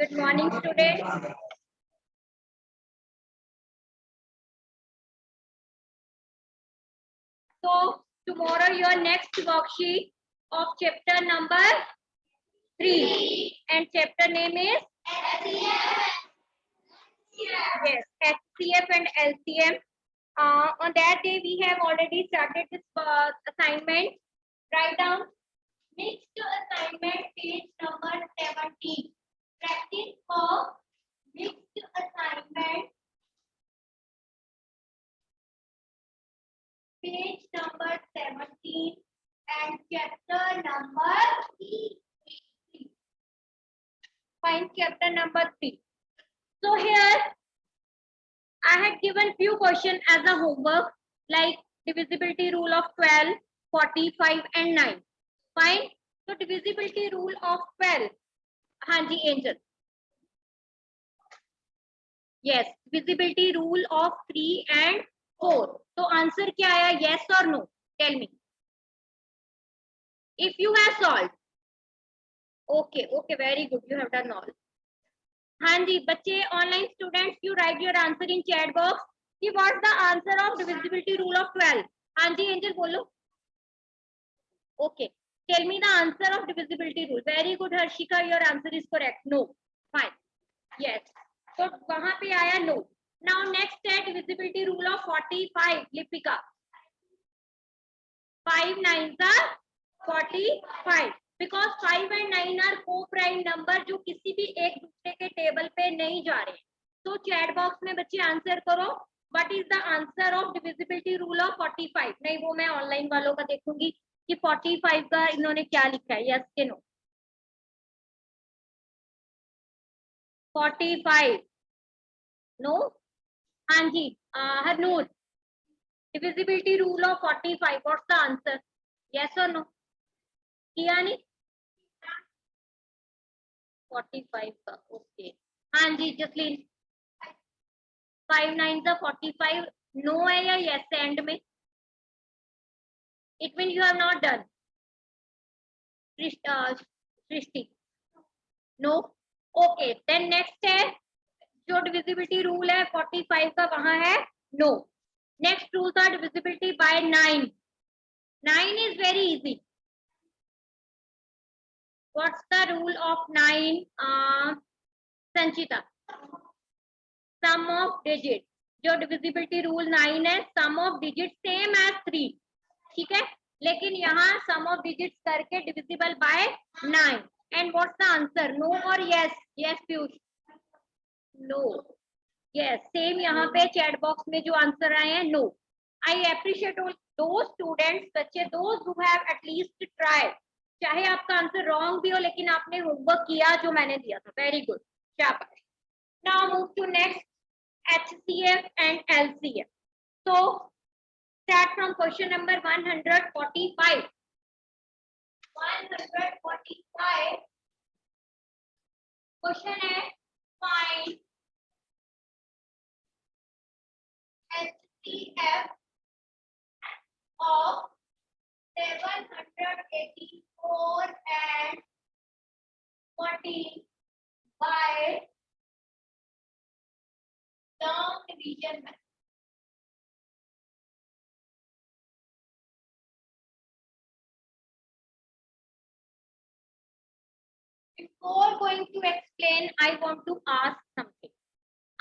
Good morning, students. So tomorrow your next worksheet of chapter number 3 and chapter name is yes, HCF and LCM. On that day we have already started this assignment. Write down mixed assignment page number 17. Practice for mixed assignment page number 17 and chapter number 3. Find chapter number 3. So here I had given few questions as a homework like divisibility rule of 12, 45 and 9. Fine. So divisibility rule of 12. Hanji Angel. Yes, divisibility rule of 3 and 4. So answer kya aaya? Yes or no? Tell me. If you have solved. Okay, very good. You have done all. Hanji, बच्चे online students, you write your answer in chat box. What's the answer of divisibility rule of 12? Hanji Angel बोलो. Okay. Tell me the answer of divisibility rule. Very good, Harshika. Your answer is correct. No. Fine. Yes. So वहाँ पे आया no. Now next है divisibility rule of 45. Lipika. 5 9s are 45. Because 5 and 9 are co-prime number जो किसी भी एक दूसरे के टेबल पे नहीं जा रहे. तो चैट बॉक्स में बच्चे आंसर करो. What is the answer of divisibility rule of 45? नहीं वो मैं ऑनलाइन वालों का देखूंगी कि 45 का इन्होंने क्या लिखा है. यस के नो. 45. नो. हाँ जी. Harnoor. Divisibility rule of 45. What's the answer? Yes or no? किया नहीं. 45 का. Okay. हाँ जी जसलीन. 5 9s are 45. No है या yes end में? It means you have not done. Srishti. No. Okay. Then next है जो divisibility rule है 45 का वहाँ है no. Next rules are divisibility by 9. 9 is very easy. What's the rule of 9? Sanchita. Sum of digits. जो divisibility rule 9 है sum of digits same as 3. ठीक है. लेकिन यहाँ sum of digits करके divisible by 9. And what's the answer? No or yes? Yes Piyush. No. Yes. Same यहाँ पे chat box में जो answer आए हैं no. I appreciate all those students, बच्चे those who have at least tried. चाहे आपका आंसर रॉन्ग भी हो लेकिन आपने होमवर्क किया जो मैंने दिया था. Very good. शाबाश. Now move to next HCF and LCF. So start from question number 145. 145. Question है find HCF of 784 and 40 by long division method. Before going to explain, I want to ask something.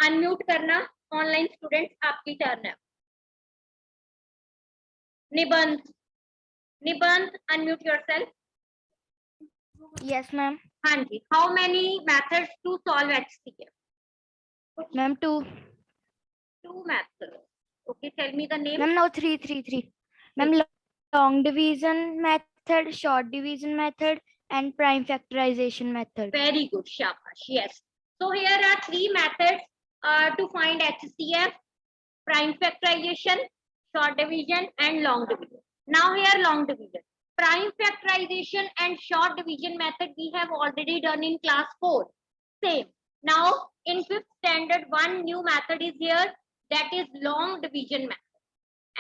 Unmute करना online students आपकी turn है. Nibandh, unmute yourself. Yes, ma'am. हाँ जी. How many methods to solve HCF? Ma'am, 2. 2 methods. Okay, tell me the name. Ma'am, no, 3. Ma'am, long division method, short division method, and prime factorization method. Very good, shabash. Yes. So here are 3 methods to find HCF: prime factorization, short division, and long division. Now here long division. Prime factorization and short division method we have already done in class 4. Same. Now in 5th standard, one new method is here, that is long division method.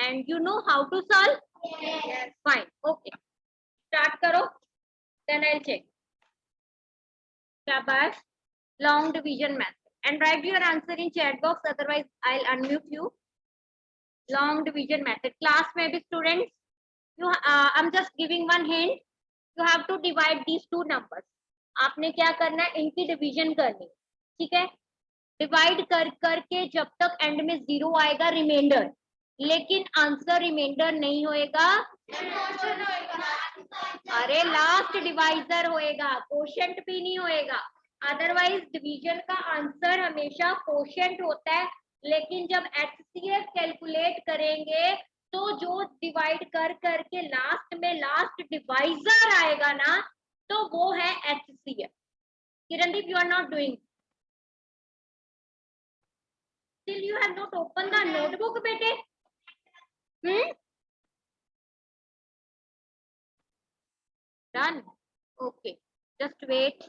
And you know how to solve? Yes. Fine. Okay. Start karo. Then I'll check. Shabash. long division method and write your answer in chat box, otherwise I'll unmute you. Long division method. Class में भी students, I'm just giving one hint. You have to divide these two numbers. आपने क्या करना है, इनकी division करनी, ठीक है। डिवाइड कर करके जब तक एंड में 0 आएगा रिमाइंडर, लेकिन आंसर रिमाइंडर नहीं होएगा, अरे लास्ट डिवाइजर होएगा, कोशेंट भी नहीं होएगा। अदरवाइज डिवीजन का आंसर हमेशा कोशेंट होता है, लेकिन जब HCF कैलकुलेट करेंगे तो जो डिवाइड कर करके लास्ट में लास्ट डिवाइजर आएगा ना, तो वो है HCF। Kirandeep, you are not doing, still you have not opened the notebook बेटे। Done, okay, just wait,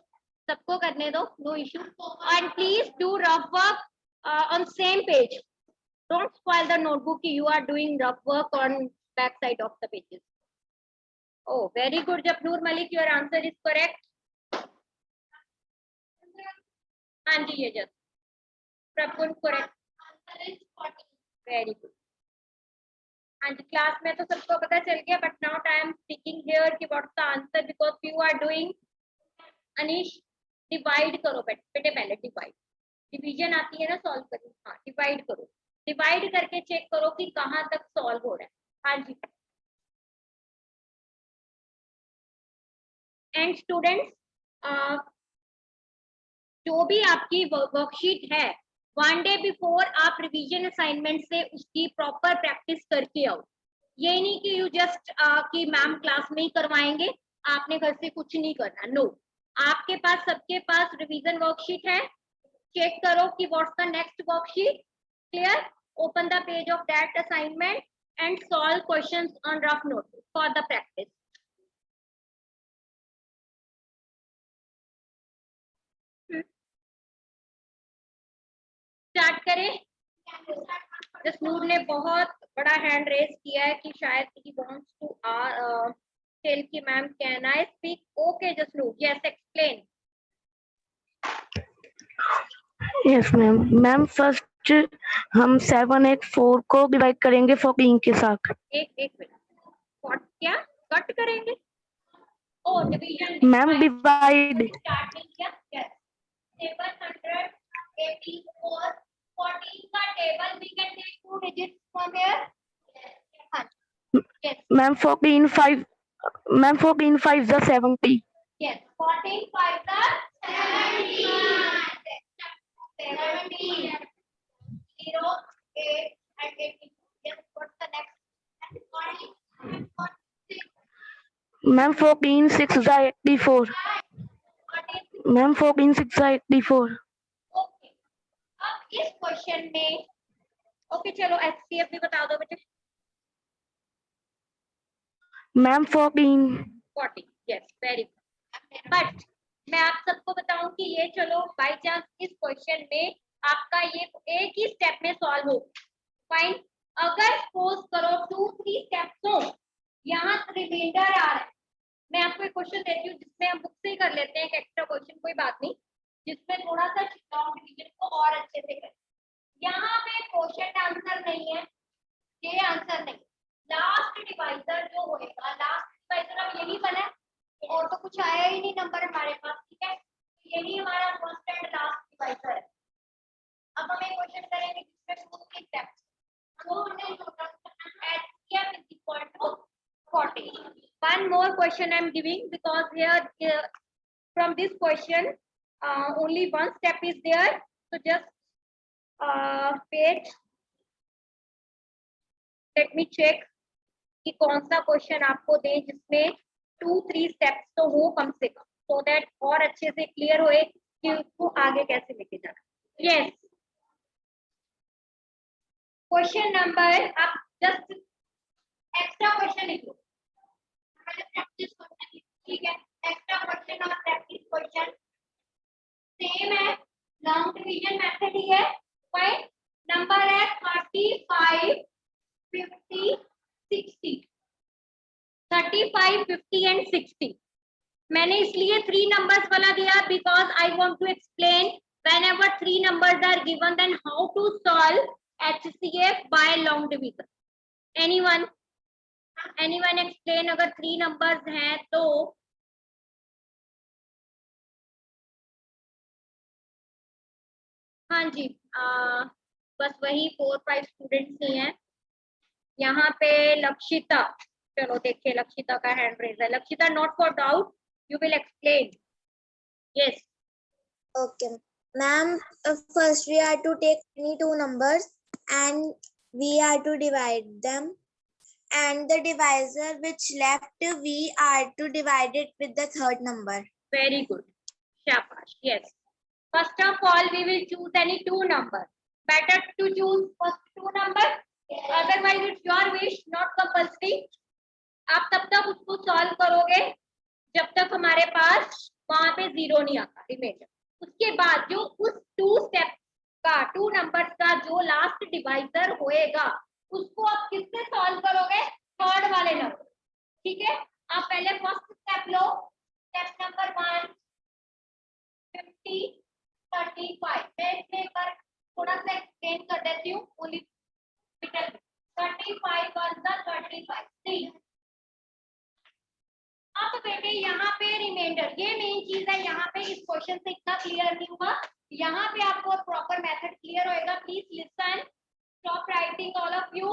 सबको करने दो, no issue, and please do rough work on same page. Don't spoil the notebook, you are doing rough work on back side of the pages. Oh, very good, Japnoor Malik, your answer is correct. हाँ जी, ये just प्रपुन correct, very good. हाँ जी, class में तो सबको पता चल गया, but now I am speaking here कि what's the answer, because you are doing. Anish, divide करो बेटे, पहले डिवाइड, डिवीजन आती है ना सॉल्व करनी, हाँ डिवाइड करो, डिवाइड करके चेक करो कि कहाँ तक सॉल्व हो रहा है। हाँ जी, एंड स्टूडेंट्स, जो भी आपकी वर्कशीट है, 1 डे बिफोर आप रिवीजन असाइनमेंट से उसकी प्रॉपर प्रैक्टिस करके आओ। ये नहीं कि यू जस्ट कि मैम क्लास में ही करवाएंगे, आपने घर से कुछ नहीं करना, नो। आपके पास, सबके पास रिवीजन वर्कशीट है, चेक करो कि what's the next worksheet, clear, open the page of that assignment and solve questions on rough notebook for the practice. Start करें। जसनूर ने बहुत बड़ा हैंड रेज किया है कि शायद ही वांट्स टू टेल कि ma'am can I speak. Okay Jasnoor, yes explain. Yes ma'am. Ma'am first हम 7 8 4 को डिवाइड करेंगे 14 के साथ। एक मिनट, क्या कट करेंगे? Oh division ma'am divide start नहीं किया। यस 784 14 का table we can take 2 digits from here. हां yes ma'am 14 5 ma'am 14 5 is 70। Yes 14 5 का 70 0 8 and 80। Yes what's the next? Ma'am 14 6 is 84। Ma'am 14 6 is 84। Okay, अब इस क्वेश्चन में ओके चलो HCF भी बता दो बेटे। Ma'am 14। Yes very good. But मैं आप सबको बताऊं कि ये चलो बाय चांस इस क्वेश्चन में आपका ये एक ही स्टेप में सॉल्व हो, फाइन। अगर सपोज करो 2-3 स्टेप्स हो, यहाँ रिमाइंडर आ रहा है, मैं आपको एक क्वेश्चन देती हूँ जिसमें हम बुक से ही कर लेते हैं, एक एक्स्ट्रा क्वेश्चन, कोई बात नहीं, जिसमें थोड़ा सा लॉन्ग डिवीजन को और अच्छे से करें। यहाँ पे क्वेश्चन आंसर नहीं है, ये आंसर नहीं, लास्ट डिवाइजर जो होएगा, लास्ट डिवाइजर अब यही बना है और तो कुछ आया ही नहीं नंबर हमारे पास, ठीक है, यही हमारा फर्स्ट एंड लास्ट डिवाइजर है। अब हम एक क्वेश्चन करेंगे जिसमें 2-3 स्टेप्स, तो हमने HCF is equal to 40। One more question I am giving because here from this question only one step is there, so just wait, let me check कि कौन सा क्वेश्चन आपको दे जिसमें 2-3 स्टेप्स तो हो कम से कम, so that और अच्छे से क्लियर होए कि उसको आगे कैसे लेके जाना। यस क्वेश्चन नंबर, आप जस्ट एक्स्ट्रा क्वेश्चन लिख लो, प्रैक्टिस क्वेश्चन, ठीक है, एक्स्ट्रा क्वेश्चन और प्रैक्टिस क्वेश्चन सेम है, लॉन्ग डिवीजन मेथड ही है, फाइन। नंबर है 35 50 60, 35 50 एंड 60। मैंने इसलिए 3 नंबर्स वाला दिया because I want to explain three numbers are given, then how to solve HCF by long division? Anyone explain? अगर 3 numbers हैं तो हाँ जी, बस वही 4-5 स्टूडेंट्स ही हैं यहाँ पे। लक्षिता, चलो देखिए लक्षिता का हैंड रेज है। Lakshita, not for doubt, you will explain. Yes. Okay, ma'am. First, we are to take any two numbers and we are to divide them. And the divisor which left, we are to divide it with the third number. Very good. Shabash. Yes. First of all, we will choose any two numbers. Better to choose first two numbers. Otherwise, it's your wish, not compulsory. आप तब तक उसको solve करोगे जब तक हमारे पास वहां पे जीरो नहीं आता रिमेंडर। उसके बाद जो उस टू नंबर्स का जो लास्ट डिवाइजर होएगा उसको आप किससे सॉल्व करोगे? थर्ड वाले नंबर। ठीक है, आप पहले फर्स्ट स्टेप लो। Step number 1, 50, 35। मैं इसमें पर थोड़ा सा एक्सप्लेन कर देती हूँ। ओनली 35 1 35 3। अब बेटे यहाँ पे रिमाइंडर, ये मेन चीज है। यहाँ पे इस क्वेश्चन से इतना क्लियर नहीं हुआ, यहाँ पे आपको प्रॉपर मेथड क्लियर होएगा। Please listen, stop writing all of you.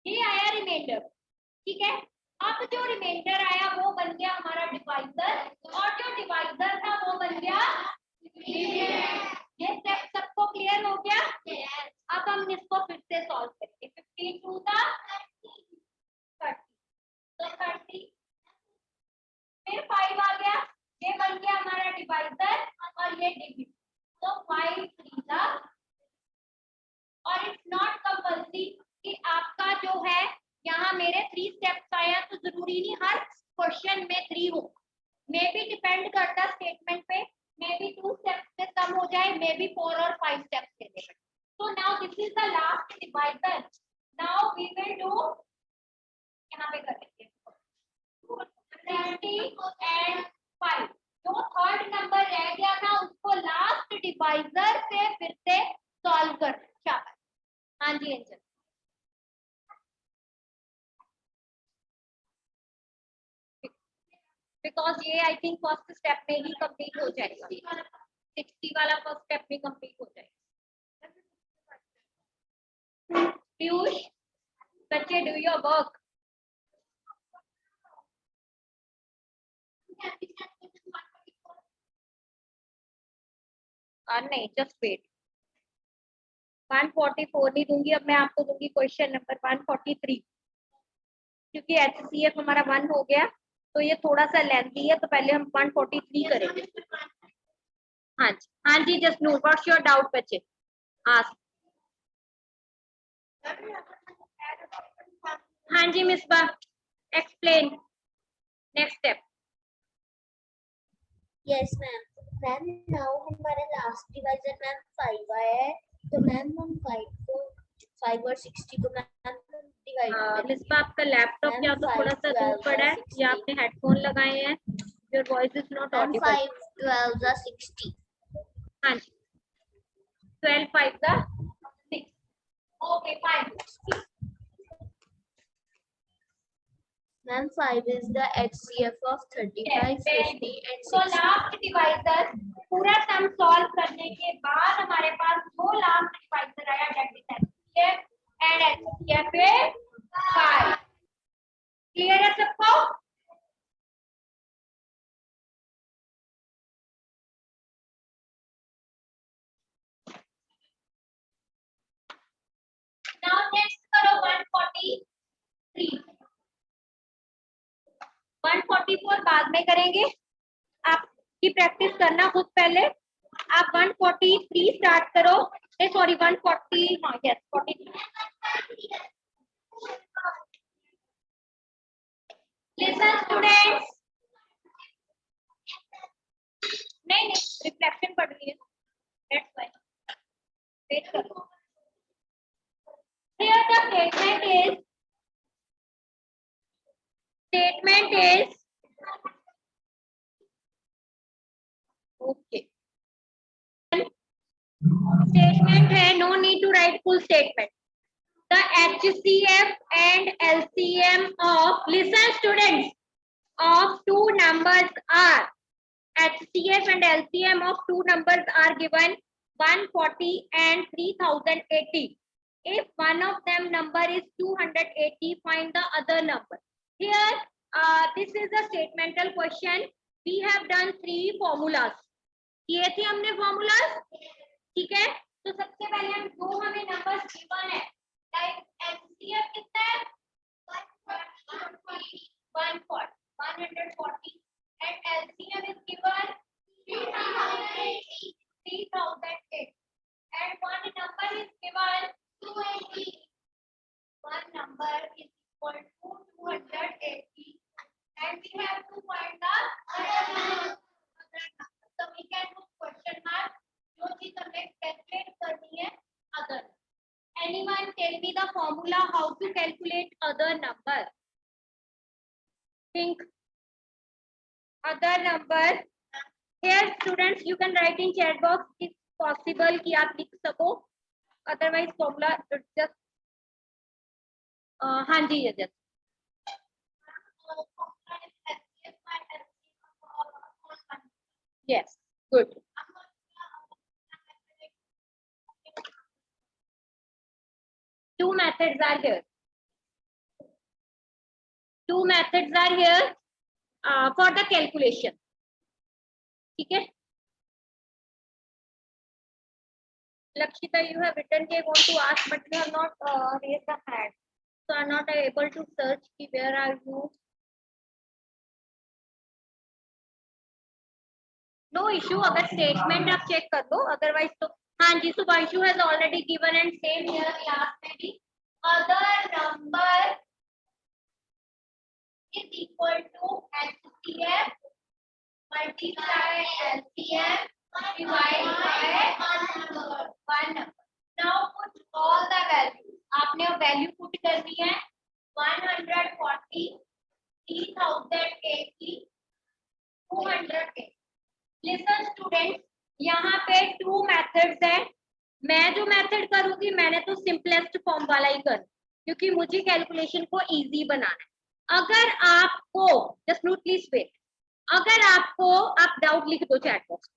ये आया रिमाइंडर, ठीक है। अब जो रिमाइंडर आया वो बन गया हमारा डिवाइजर, और जो डिवाइजर था वो बन गया डिविडेंड। ये स्टेप सबको क्लियर हो गया? अब हम इसको फिर से सॉल्व करेंगे। 15 2 30, तो 30 फिर 5 आ गया, ये बन गया हमारा डिवाइजर और ये डिविडेंड। तो 5 3 और इट्स नॉट कंपल्सरी कि आपका जो है यहाँ मेरे 3 स्टेप्स आया तो जरूरी नहीं हर क्वेश्चन में 3 हो। मे बी डिपेंड करता स्टेटमेंट पे, मे बी 2 स्टेप्स से कम हो जाए, मे बी 4 और 5 स्टेप्स के लिए। तो now this is the last divisor. Now we will do, यहाँ पे करेंगे 30 and 5। जो थर्ड नंबर रह गया था उसको लास्ट डिवाइजर से फिर से सॉल्व करना। शाबाश। हाँ जी एंजल। बिकॉज ये आई थिंक फर्स्ट स्टेप में ही कंप्लीट हो जाएगा, 60 वाला फर्स्ट स्टेप में कंप्लीट हो जाएगा। पीयूष, बच्चे डू योर वर्क। नहीं, जस्ट वेट। 144 नहीं दूंगी अब, मैं आपको दूंगी क्वेश्चन नंबर 143, क्योंकि HCF हमारा 1 हो गया तो ये थोड़ा सा लेंथी है, तो पहले हम 143 करेंगे। हाँ जी, हाँ जी जसनूर, व्हाट्स योर डाउट बच्चे? हाँ जी Misba, explain next step. Yes, ma'am. Ma'am, now हमारा लास्ट डिवाइजर मैम 5 आया है, तो मैम हम 5 और 60 को मैम डिवाइड मिसबा, आपका लैपटॉप या तो थोड़ा सा दूर पड़ा है या आपने हेडफोन लगाए हैं। Your voice is not Audible. 5 12 are 60. हाँ जी, 12 5 का 6। Okay fine. Ma'am, 5 is the HCF of 35, 50 and तो 60. लास्ट डिवाइजर पूरा सम सॉल्व करने के बाद हमारे पास दो लास्ट डिवाइजर आया, that is HCF and HCF है 5। क्लियर है सबको? नाउ नेक्स्ट करो 143। 144 बाद में करेंगे, आपकी प्रैक्टिस करना खुद पहले। आप 143 स्टार्ट करो। सॉरी 140, हाँ यस 43। लिसन स्टूडेंट्स, नहीं रिफ्लेक्शन पड़ रही है, दैट्स व्हाई वेट करो। Here the statement is okay. no need to write full statement. The HCF and LCM of, listen students, of two numbers are, HCF and LCM of two numbers are given 140 and 3080. If one of them number is 280, find the other number. Here, this is a statemental question. We have done 3 formulas. किए थे हमने formulas, ठीक है? तो सबसे पहले हम जो हमें numbers given है, like HCF कितना है? 140, and LCM is given 3008, and one number is given 280. One number is equal to 280, and we have to find the other number. So we can put question mark. जो चीज हमें calculate करनी है other. Anyone tell me the formula how to calculate other number? Think. Other number. Here students you can write in chat box if possible कि आप लिख सको. Otherwise formula just हाँ जी ये just. Yes, good. Two methods are here. Two methods are here for the calculation. ठीक है? Lakshita, you have written they want to ask, but you have not raised the hand, so I'm not able to search. Where are you? No issue. अगर statement आप check कर दो, otherwise तो हाँ जी. Subhanshu has already given and same here class में भी. Other number is equal to HCF multiply LCM divide by one number. Now put all the values. आपने अब value put करनी है 140, 3080, 280. Listen students, यहाँ पे two methods हैं. मैं जो मेथड करूंगी मैंने तो सिंपलेस्ट फॉर्म वाला ही कर, क्योंकि मुझे कैलकुलेशन को इजी बनाना है. अगर आपको जस्ट नोट प्लीज वेट, अगर आपको आप डाउट लिख दो चैट बॉक्स.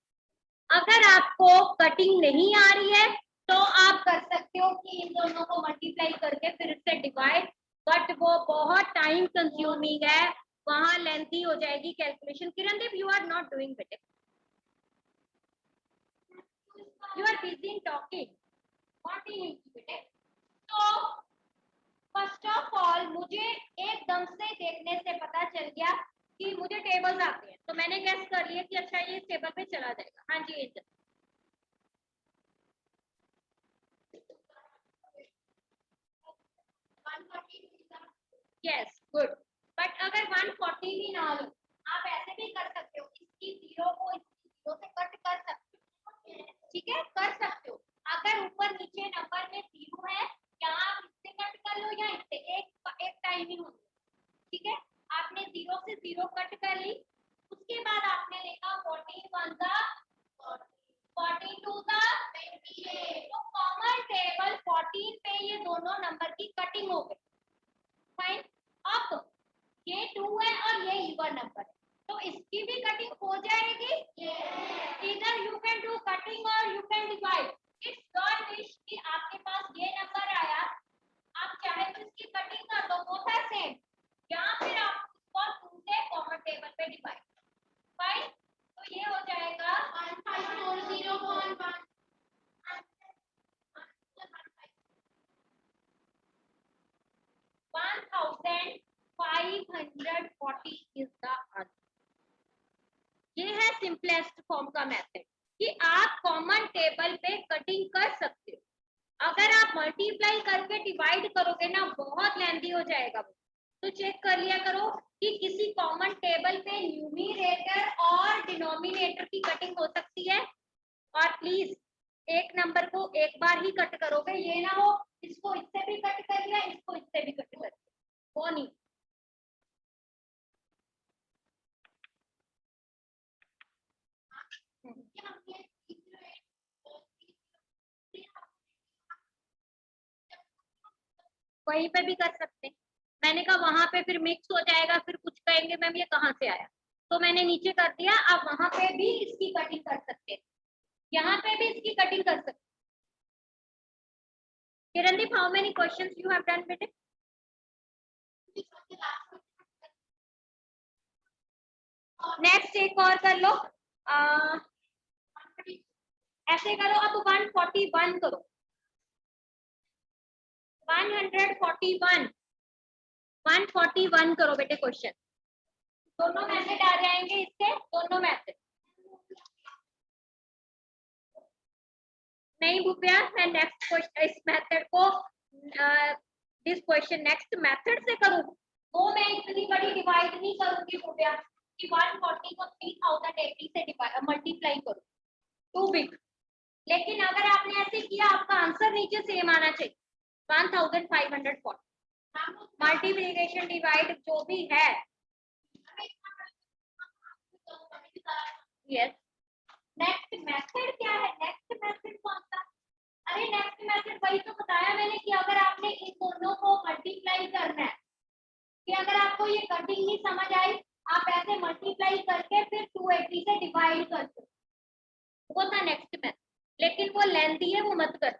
अगर आपको कटिंग नहीं आ रही है तो आप कर सकते हो कि इन दोनों को मल्टीप्लाई करके फिर से डिवाइड, बट वो बहुत टाइम कंज्यूमिंग है, वहां लेंथी हो जाएगी calculation. Kirandeep you are not doing better, you are busy in talking, not in better. So first of all मुझे एकदम से देखने से पता चल गया कि मुझे टेबल्स आते हैं, तो मैंने गेस कर लिया कि अच्छा ये इस टेबल पे चला जाएगा. हाँ जी एंजल. Yes good. बट अगर 140 भी ना हो, आप ऐसे भी कर सकते हो, इसकी जीरो को इसकी जीरो से कट कर सकते हो. ठीक है, कर सकते हो. अगर ऊपर नीचे नंबर में जीरो है, या आप इससे कट कर लो या इससे, एक टाइमिंग होगी. ठीक है, आपने जीरो से जीरो कट कर ली, उसके बाद आपने लिखा 41 दा 42 दा 28. तो कॉमन टेबल 14 पे ये दोनों नंबर की कटिंग हो गई. फाइन. अब ये 2 है और ये इवन नंबर है, तो इसकी भी कटिंग हो जाएगी. Either you can do cutting or you can divide. It's your wish कि आपके पास ये नंबर आया, आप चाहे तो इसकी कटिंग कर दो, both are same, या फिर आप इसको 2 से कॉमन टेबल पे डिवाइड. फाइन. तो ये हो जाएगा 1540.1 1540 is the answer. ये है सिंपलेस्ट फॉर्म का मेथड कि आप कॉमन टेबल पे कटिंग कर सकते हो. अगर आप मल्टीप्लाई करके डिवाइड करोगे ना, बहुत लेंथी हो जाएगा वो. तो चेक कर लिया करो कि किसी कॉमन टेबल पे न्यूमरेटर और डिनोमिनेटर की कटिंग हो सकती है. और प्लीज एक नंबर को एक बार ही कट करोगे, ये ना हो इसको इससे भी कट कर लिया, इसको इससे भी कट कर लिया, वो नहीं. वहीं पे भी कर सकते हैं। मैंने कहा वहां पे फिर मिक्स हो जाएगा, फिर कुछ कहेंगे मैम ये कहाँ से आया, तो मैंने नीचे कर दिया। आप वहां पे भी इसकी कटिंग कर सकते हैं, यहाँ पे भी इसकी कटिंग कर सकते हैं। Kirandeep, how many questions you have done बेटे? नेक्स्ट एक और कर लो। ऐसे करो, अब 141 करो, 141 141 करो बेटे क्वेश्चन। दोनों मेथड आ जाएंगे इससे, दोनों मेथड। नहीं भूपिया, मैं नेक्स्ट क्वेश्चन इस मेथड को दिस क्वेश्चन नेक्स्ट मेथड से करूँ तो मैं इतनी बड़ी डिवाइड नहीं करूंगी भूपिया कि 140 को 3080 से मल्टीप्लाई करूँ, टू बिग। लेकिन अगर आपने ऐसे किया, आपका आंसर नीचे सेम आना चाहिए, 1540। मल्टीप्लिकेशन डिवाइड जो भी है, यस। नेक्स्ट मेथड क्या है? नेक्स्ट मेथड कौन सा? अरे नेक्स्ट मेथड वही तो बताया मैंने कि अगर आपने इन दोनों को मल्टीप्लाई करना है, कि अगर आपको ये कटिंग नहीं समझ आई, आप ऐसे मल्टीप्लाई करके फिर 280 से डिवाइड कर दो, वो था नेक्स्ट मेथड। लेकिन वो लेंथी है, वो मत कर।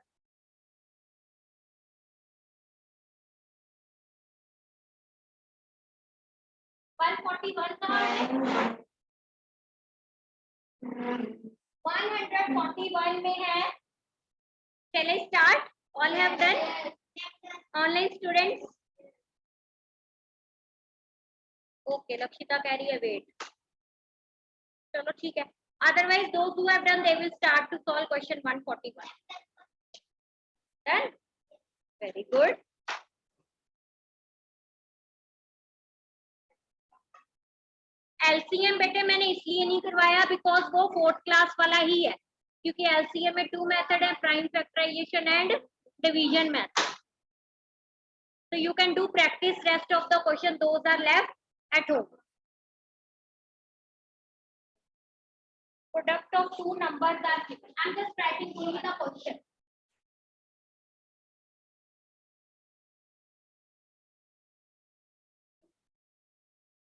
वन 141 में है। चले start, all have done? Online students, okay, Lakshita कह रही है वेट, चलो ठीक है। Otherwise those who have done, they will start to solve question 141. Done? Very good. LCM बेटे मैंने इसलिए नहीं करवाया बिकॉज वो 4th क्लास वाला ही है, क्योंकि एलसीएम में 2 मेथड है, prime factorization and division method. So you can do practice rest of the question, those are left at home. Product of two numbers are given. I'm just writing only the question.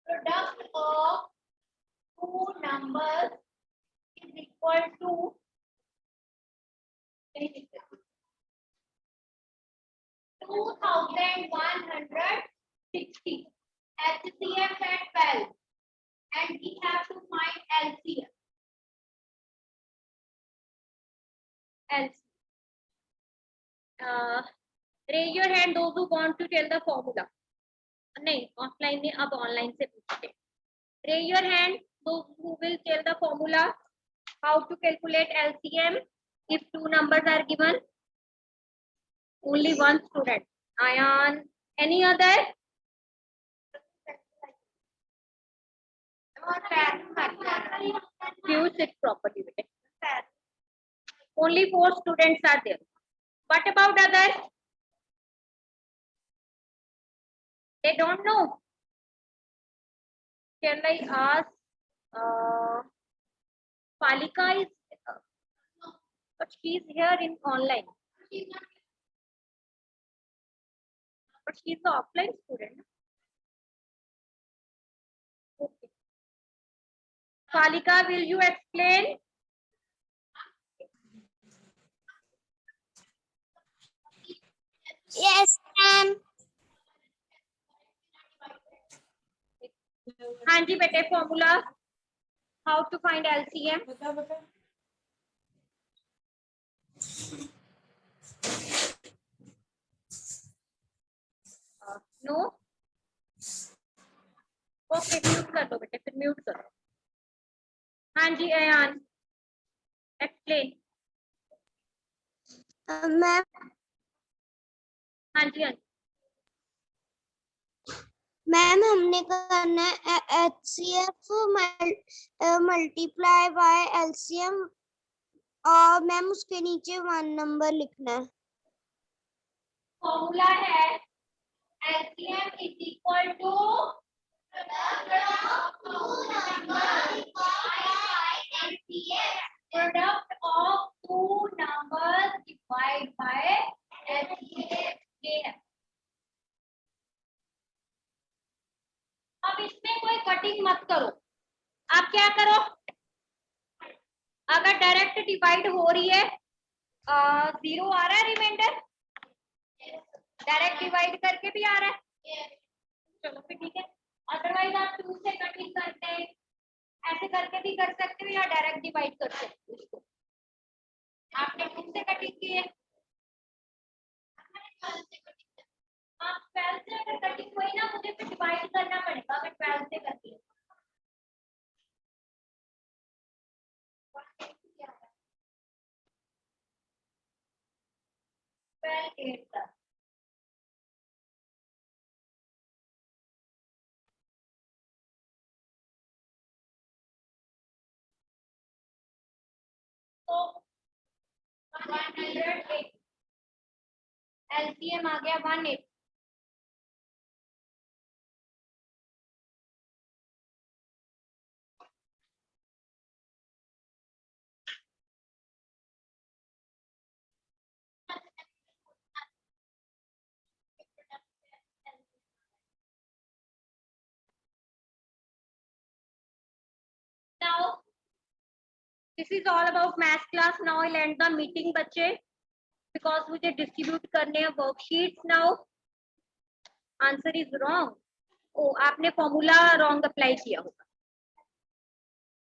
Product of two numbers is equal to 2160. HCF at 12, and we have to find LCM. Raise your hand those who want to tell the formula. नहीं, offline नहीं, अब online से पूछते हैं। Raise your hand those who will tell the formula, how to calculate LCM if two numbers are given. Only one student. Ayan, any other? Use it properly. Only 4 students are there. What about others? They don't know. Shall I ask? Palika is, but she is here in online. But she is the offline student. Okay. Palika, will you explain? Yes, ma'am. हाँ जी बेटे, formula, how to find LCM? No, okay, mute कर दो बेटे, फिर mute करो। हाँ जी Ayan, explain. Ma'am, हाँ जी, हाँ जी। मैम हमने करना है HCF मल्टीप्लाई बाय LCM, और मैम उसके नीचे 1 नंबर लिखना है। फॉर्मूला है LCM is equal to product of two numbers divide by LCM। ये है डायरेक्ट डिवाइड हो रही है, 0 आ रहा है रिमाइंडर, डायरेक्ट डिवाइड करके भी आ रहा है, चलो फिर ठीक है। अदरवाइज आप 2 से कटिंग करते हैं, ऐसे करके भी कर सकते हो या डायरेक्ट डिवाइड कर सकते हो इसको। आपने 2 से कटिंग की है, आप 12 से अगर कटिंग हुई ना, मुझे फिर डिवाइड करना पड़ेगा, मैं 12 से करती हूँ। तो 108 LCM आ गया 180। Now this is all about math class. Now I'll end the meeting बच्चे, because मुझे distribute करने हैं worksheets now. Answer is wrong. ओ आपने फॉर्मूला रॉन्ग अप्लाई किया होगा।